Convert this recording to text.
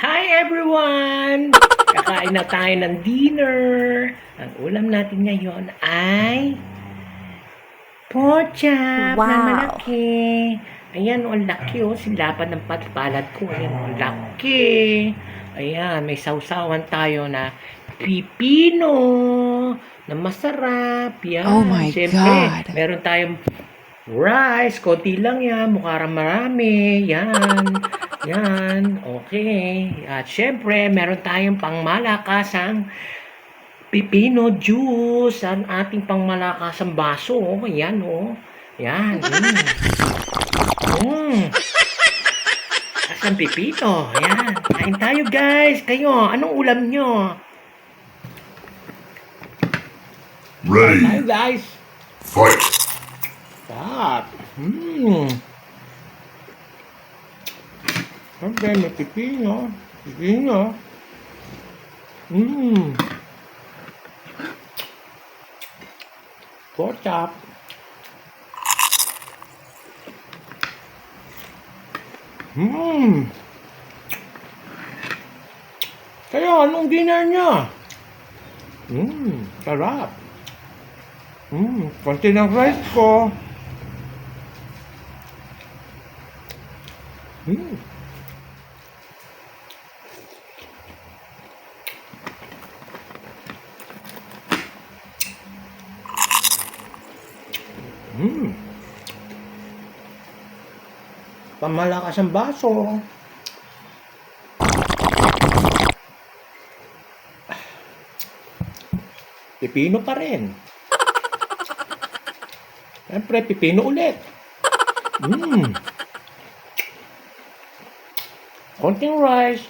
Hi everyone! Kakain na tayo ng dinner. Ang ulam natin ngayon ay pork chop na Wow. malaki. Ayan, ang laki oh. Silapan ng palad ko. Ayan, ang laki. Ayan, may sausawan tayo na pipino na masarap. Yan. Oh my Siyempre, God. meron tayong rice. Konti lang yan. Mukha marami. Yan. Yan. Okay. At syempre, meron tayong pangmalakasang pipino juice, ang ating pangmalakasang baso. Oh, yan, oh. Yan. Asang pipino. Yan. Kain tayo, guys. Kayo, anong ulam nyo? Kain tayo, Ready, guys. fight! Stop. Siyempre, may pipino. Pipino. Pork chop. Kaya, anong dinner niya? Sarap. Konti ng rice ko. Pamalakas ang baso. Pipino pa rin. Siyempre, pipino ulit. Konting rice.